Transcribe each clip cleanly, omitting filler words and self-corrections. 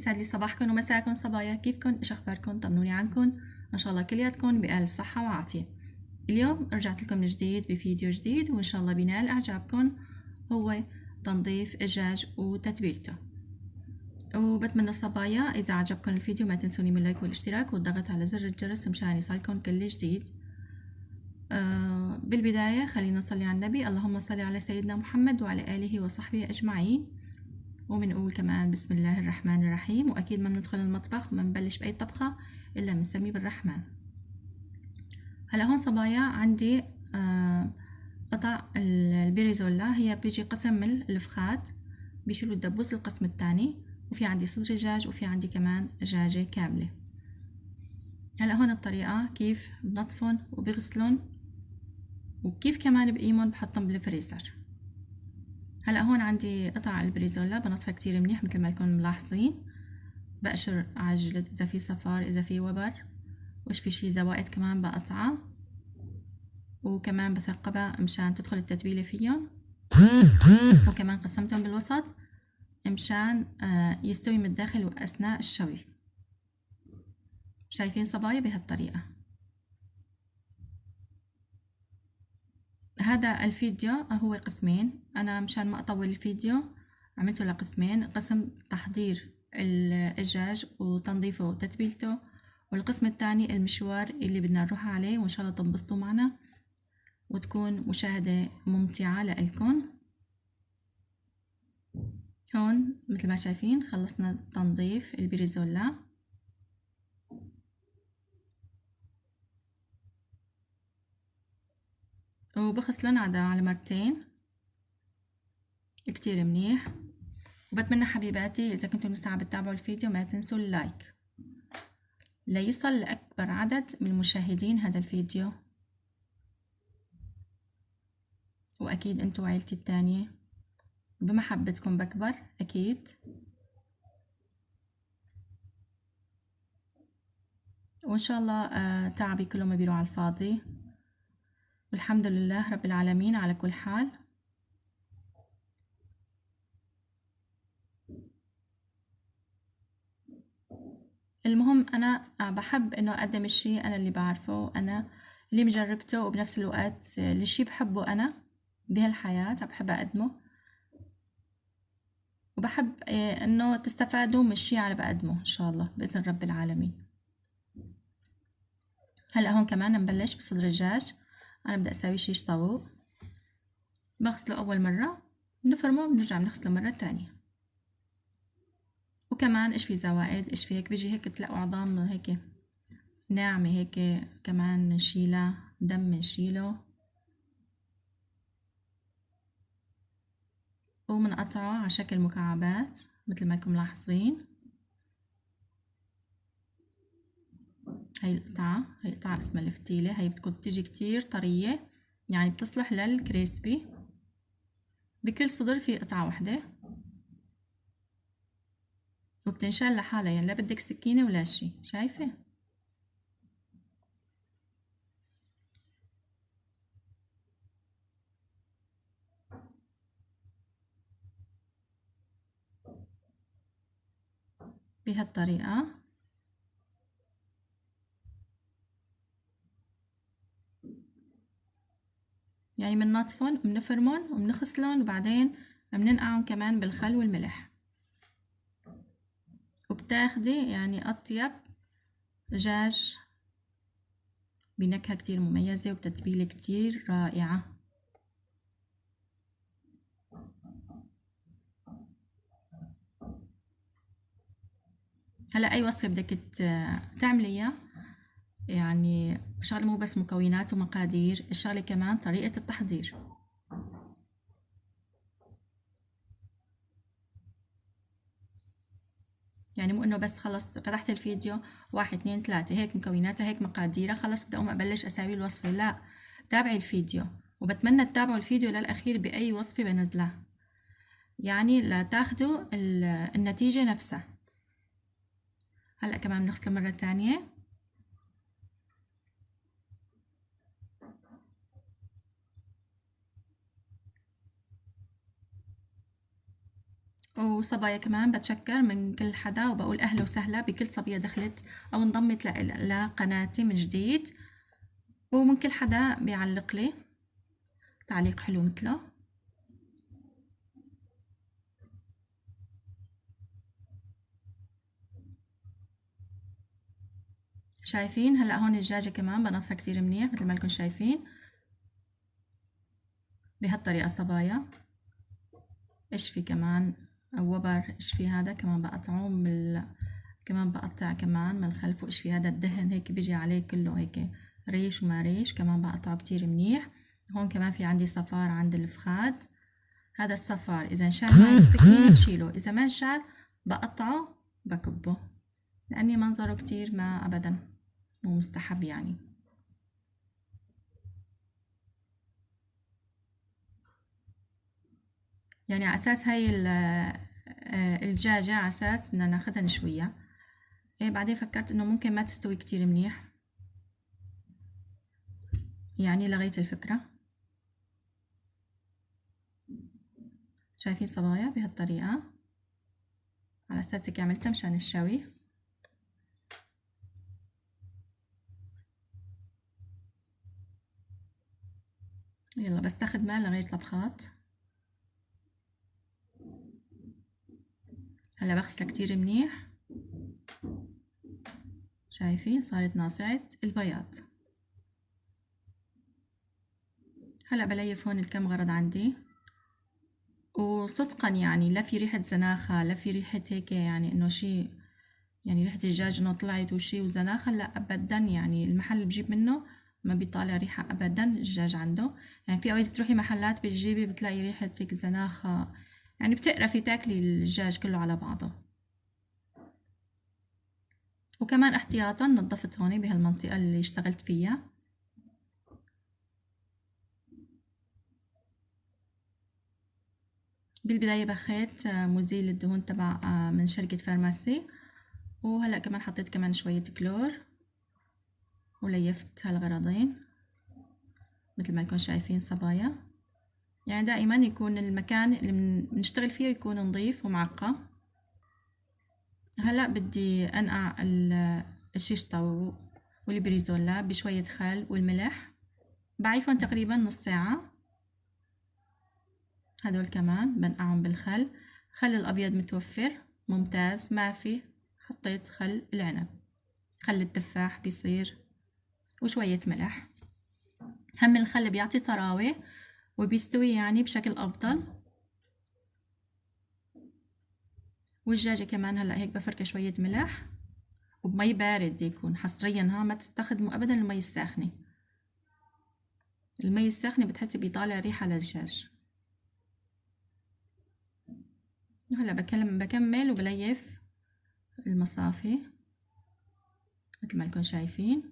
يسعد لي صباحكم ومساءكم صبايا، كيفكن؟ ايش اخباركم؟ طمنوني عنكم، ان شاء الله كلياتكم بألف صحة وعافية. اليوم رجعت لكم من جديد بفيديو جديد وان شاء الله بينال اعجابكم، هو تنظيف الدجاج وتتبيلته. وبتمنى صبايا اذا عجبكم الفيديو ما تنسوني من اللايك والاشتراك والضغط على زر الجرس مشان يصلكم كل جديد. بالبداية خلينا نصلي على النبي، اللهم صل على سيدنا محمد وعلى آله وصحبه أجمعين. وبنقول كمان بسم الله الرحمن الرحيم، وأكيد ما بندخل المطبخ وما بنبلش بأي طبخة إلا بنسمي بالرحمن. هلا هون صبايا عندي قطع البريزولا، هي بيجي قسم من الفخات بيشيلوا الدبوس القسم الثاني، وفي عندي صدر دجاج وفي عندي كمان دجاجة كاملة. هلا هون الطريقة كيف بنطفن وبغسلن وكيف كمان بقيمن بحطن بالفريزر. هلا هون عندي قطع البريزولا بنطفها كتير منيح مثل ما لكم ملاحظين، بقشر على الجلد اذا في صفار اذا في وبر، وش في شي زوائد كمان بقطعها، وكمان بثقبها مشان تدخل التتبيلة فيهم، وكمان قسمتهم بالوسط مشان يستوي من الداخل واثناء الشوي. شايفين صبايا بهالطريقة. هذا الفيديو هو قسمين، انا مشان ما اطول الفيديو عملته لقسمين، قسم تحضير الدجاج وتنظيفه وتتبيلته، والقسم الثاني المشوار اللي بدنا نروح عليه، وان شاء الله تنبسطوا معنا وتكون مشاهدة ممتعة لإلكم. هون مثل ما شايفين خلصنا تنظيف البريزولا، وبغسلن على مرتين كتير منيح. وبتمنى حبيباتي إذا كنتم لسه عم بتتابعوا الفيديو ما تنسوا اللايك ليصل لأكبر عدد من المشاهدين هذا الفيديو، وأكيد أنتوا عيلتي التانية بمحبتكم بكبر أكيد. وإن شاء الله تعبي كله ما بيروح على الفاضي، والحمد لله رب العالمين على كل حال. المهم أنا بحب إنه أقدم الشي أنا اللي بعرفه، أنا اللي مجربته، وبنفس الوقت الشي بحبه أنا بهالحياة بحب أقدمه، وبحب إنه تستفادوا من الشي على بقدمه إن شاء الله بإذن رب العالمين. هلأ هون كمان نبلش بصدر الدجاج، أنا بدي أسوي شيش طاووق، بغسله أول مرة بنفرمه بنرجع بنغسله مرة تانية. وكمان إيش في زوائد إيش في هيك بيجي هيك بتلاقوا عظام هيك ناعمة هيك كمان منشيلها، دم منشيله، ومنقطعه على شكل مكعبات مثل ما انكم ملاحظين. هاي قطعة اسمها الفتيلة، هاي بتكون تيجي كتير طرية، يعني بتصلح للكريسبي. بكل صدر في قطعة واحدة وبتنشال لحالها، يعني لا بدك سكينة ولا شي. شايفة؟ بهالطريقة. يعني مننظفن ومنفرمن ومنغسلن وبعدين مننقعن كمان بالخل والملح، وبتاخدي يعني أطيب دجاج بنكهة كتير مميزة وبتتبيلة كتير رائعة. هلا أي وصفة بدك تعمليها، يعني الشغلة مو بس مكونات ومقادير، الشغلة كمان طريقة التحضير. يعني مو انه بس خلص فتحت الفيديو 1 2 3 هيك مكوناتها هيك مقاديرها خلص بدي اقوم ابلش اساوي الوصفة، لا، تابعي الفيديو، وبتمنى تتابعوا الفيديو للاخير باي وصفة بنزلها، يعني لتاخدوا النتيجة نفسها. هلا كمان بنغسله مرة تانية، وصبايا كمان بتشكر من كل حدا، وبقول أهلا وسهلا بكل صبية دخلت أو انضمت لقناتي من جديد، ومن كل حدا بيعلق لي تعليق حلو مثله. شايفين هلا هون الدجاجة كمان بنظفها كتير منيح مثل ما لكم شايفين بهالطريقة صبايا. ايش في كمان وبر، ايش في هذا كمان بقطعه كمان بقطع كمان من الخلف، وايش في هذا الدهن هيك بيجي عليه كله هيك ريش وما ريش، كمان بقطعه كتير منيح. هون كمان في عندي صفار عند الفخاد، هذا الصفار اذا انشال هاي السكينة بشيله، اذا ما انشال بقطعه بكبه، لاني منظره كتير ما ابدا مو مستحب يعني. يعني على اساس هاي الدجاجة على اساس بدنا ناخدها نشويها. ايه بعدين فكرت انه ممكن ما تستوي كتير منيح، يعني لغيت الفكرة. شايفين صبايا بهالطريقة على اساس هيك عملتها مشان الشوي. يلا بستخدم ماء لغير طبخات. هلا بغسلها كتير منيح، شايفين صارت ناصعة البياض. هلا بليف هون الكم غرض عندي، وصدقا يعني لا في ريحة زناخة لا في ريحة هيك يعني انه شي، يعني ريحة الدجاج انه طلعت وشي وزناخة، لا ابدا. يعني المحل اللي بجيب منه ما بيطالع ريحة ابدا الدجاج عنده. يعني في اوقات بتروحي محلات بتجيبي بتلاقي ريحة هيك زناخة، يعني بتقرفي تاكلي الدجاج كله على بعضه. وكمان احتياطا نظفت هون بهالمنطقة اللي اشتغلت فيها. بالبداية بخيت مزيل الدهون تبع من شركة فارماسي، وهلأ كمان حطيت كمان شوية كلور وليفت هالغرضين مثل ما لكم شايفين صبايا. يعني دائما يكون المكان اللي بنشتغل فيه يكون نظيف ومعقم. هلأ بدي أنقع الشيشطة والبريزولا بشوية خل والملح، بعيفهم تقريبا نص ساعة. هدول كمان بنقعهم بالخل، خل الأبيض متوفر ممتاز، ما في حطيت خل العنب، خل التفاح بيصير، وشوية ملح. هم الخل بيعطي طراوة وبيستوي يعني بشكل أفضل. والدجاجة كمان هلأ هيك بفركة شوية ملح وبمي بارد يكون حصريا، ها ما تستخدموا أبدا المي الساخنة. المي الساخنة بتحسي بيطالع ريحة للدجاج. وهلأ بكمل وبليف المصافي مثل ما لكم شايفين.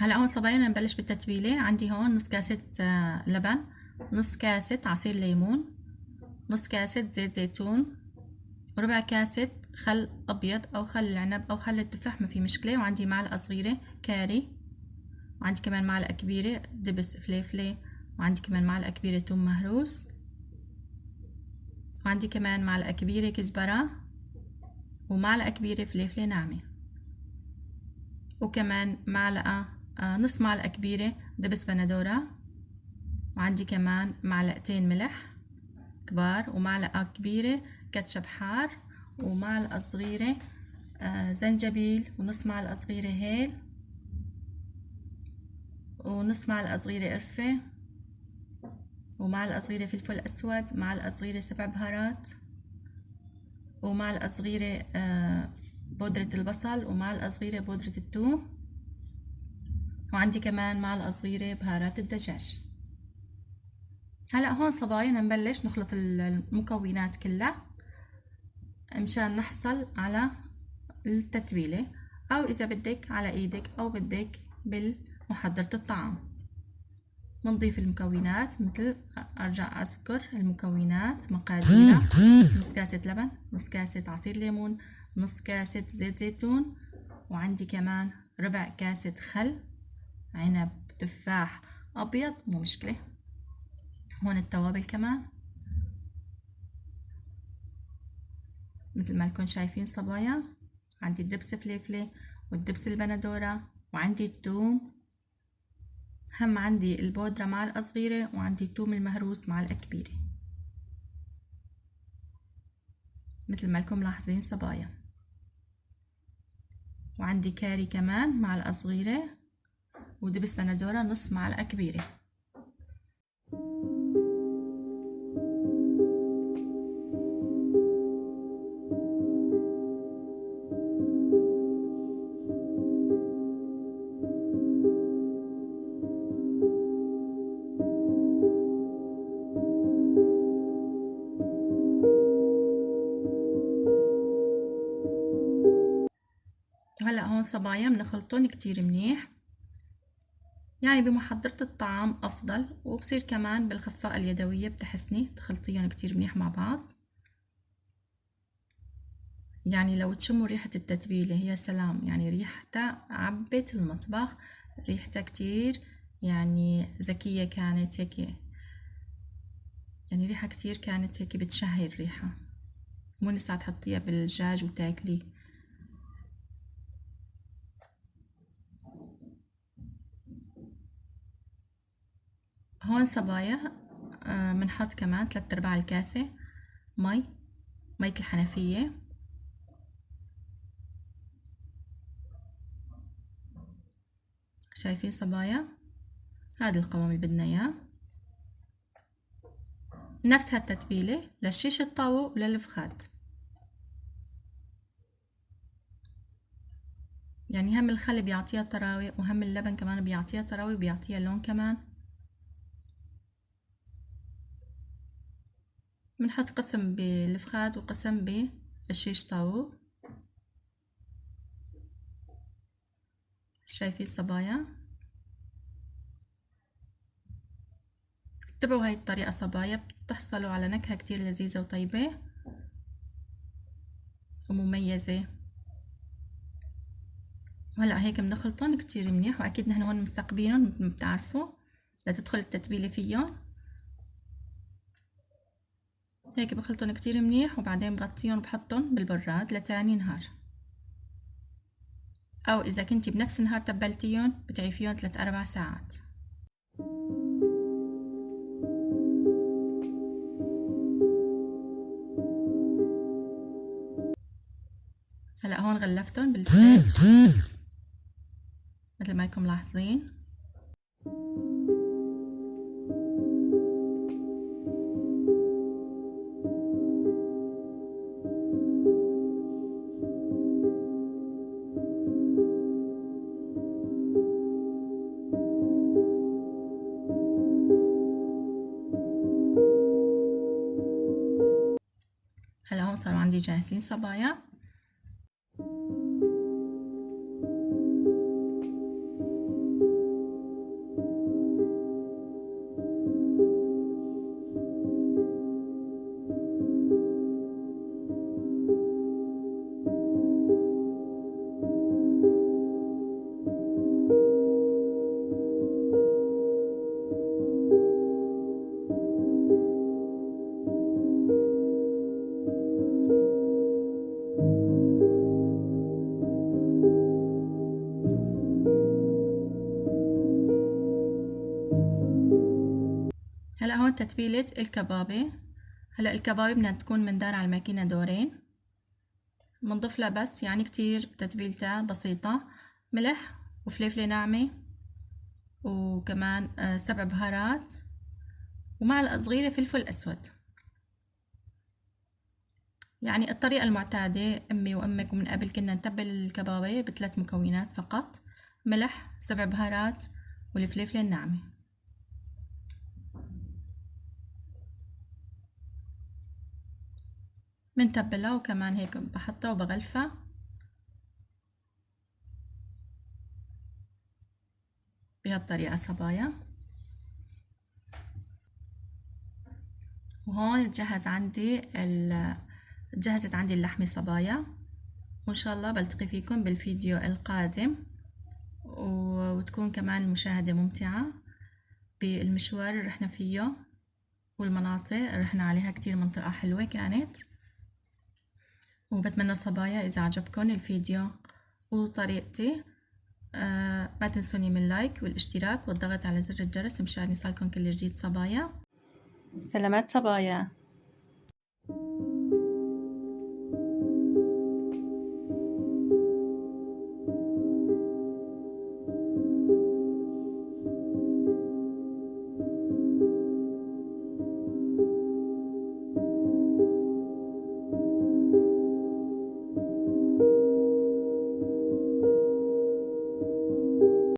هلا هون صبايا نبلش بالتتبيلة. عندي هون نص كاسة لبن، نص كاسة عصير ليمون، نص كاسة زيت زيتون، وربع كاسة خل أبيض أو خل العنب أو خل التفاح ما في مشكلة، وعندي معلقة صغيرة كاري، وعندي كمان معلقة كبيرة دبس فليفلة، وعندي كمان معلقة كبيرة توم مهروس، وعندي كمان معلقة كبيرة كزبرة، ومعلقة كبيرة فليفلة ناعمة، وكمان معلقة نص معلقة كبيرة دبس بندورة، وعندي كمان معلقتين ملح كبار، ومعلقة كبيرة كاتشب حار، ومعلقة صغيرة زنجبيل، ونص معلقة صغيرة هيل، ونص معلقة صغيرة قرفة، ومعلقة صغيرة فلفل أسود، معلقة صغيرة سبع بهارات، ومعلقة صغيرة بودرة البصل، ومعلقة صغيرة بودرة الثوم، وعندي كمان معلقة صغيرة بهارات الدجاج. هلأ هون صبايا نبلش نخلط المكونات كلها مشان نحصل على التتبيلة، أو إذا بدك على إيدك أو بدك بالمحضرة الطعام. بنضيف المكونات، مثل أرجع أذكر المكونات مقاديرها: نص كاسة لبن، نص كاسة عصير ليمون، نص كاسة زيت زيتون، وعندي كمان ربع كاسة خل، عنب، تفاح أبيض، مو مشكلة. هون التوابل كمان مثل ما لكم شايفين صبايا، عندي الدبس فليفلة والدبس البندورة، وعندي الثوم، هم عندي البودرة معلقة صغيرة، وعندي الثوم المهروس معلقة كبيرة مثل ما لكم لاحظين صبايا، وعندي كاري كمان معلقة صغيرة، ودبس بندورة نص معلقة كبيرة. وهلأ هون صبايا بنخلطن كتير منيح، يعني بمحضرة الطعام أفضل، وبصير كمان بالخفاءة اليدوية بتحسني تخلطيهم كتير منيح مع بعض. يعني لو تشموا ريحة التتبيلة يا سلام، يعني ريحتها عبت المطبخ، ريحتها كتير يعني ذكية كانت هيك، يعني ريحة كتير كانت هيك بتشهي الريحة، مو لسه تحطيها بالدجاج وتاكلي. هون صبايا بنحط كمان 3/4 الكاسة مية الحنفية، شايفين صبايا؟ هذا القوام اللي بدنا اياه. نفس هالتتبيلة للشيش الطاوة وللفخاد، يعني هم الخل بيعطيها طراوة، وهم اللبن كمان بيعطيها طراوة وبيعطيها لون كمان. بنحط قسم بالفخاد وقسم بالشيش طاوة، شايفين صبايا؟ اتبعوا هاي الطريقة صبايا، بتحصلوا على نكهة كتير لذيذة وطيبة ومميزة. وهلا هيك بنخلطن كتير منيح، واكيد نحن هون مثقبينهم مثل ما بتعرفوا لتدخل التتبيلة فيهم. هيك بخلطن كتير منيح، وبعدين بغطيهم وبحطهم بالبراد لتاني نهار، او اذا كنتي بنفس النهار تبلتيهم بتعيفيهم 3-4 ساعات. هلا هون غلفتهم بالفريج مثل ما انكم ملاحظين. هلا هون صاروا عندي جاهزين صبايا. هلا هون تتبيلة الكبابة. هلا الكبابة بدنا تكون مندار على الماكينة دورين، بنضيف لها بس يعني كتير تتبيلتها بسيطة: ملح وفلفلة ناعمة، وكمان 7 بهارات، ومعلقة صغيرة فلفل أسود. يعني الطريقة المعتادة، أمي وأمك ومن قبل كنا نتبل الكبابة ب3 مكونات فقط: ملح، 7 بهارات، والفلفلة الناعمة. بنتبلها وكمان هيك بحطها وبغلفها. بهالطريقة صبايا. وهون جهزت عندي اللحمة صبايا، وإن شاء الله بلتقي فيكم بالفيديو القادم، وتكون كمان المشاهدة ممتعة بالمشوار اللي رحنا فيه والمناطق اللي رحنا عليها، كتير منطقة حلوة كانت. وبتمنى صبايا إذا عجبكم الفيديو وطريقتي ما تنسوني من اللايك والاشتراك والضغط على زر الجرس مشان يصلكم كل جديد صبايا. سلامات صبايا.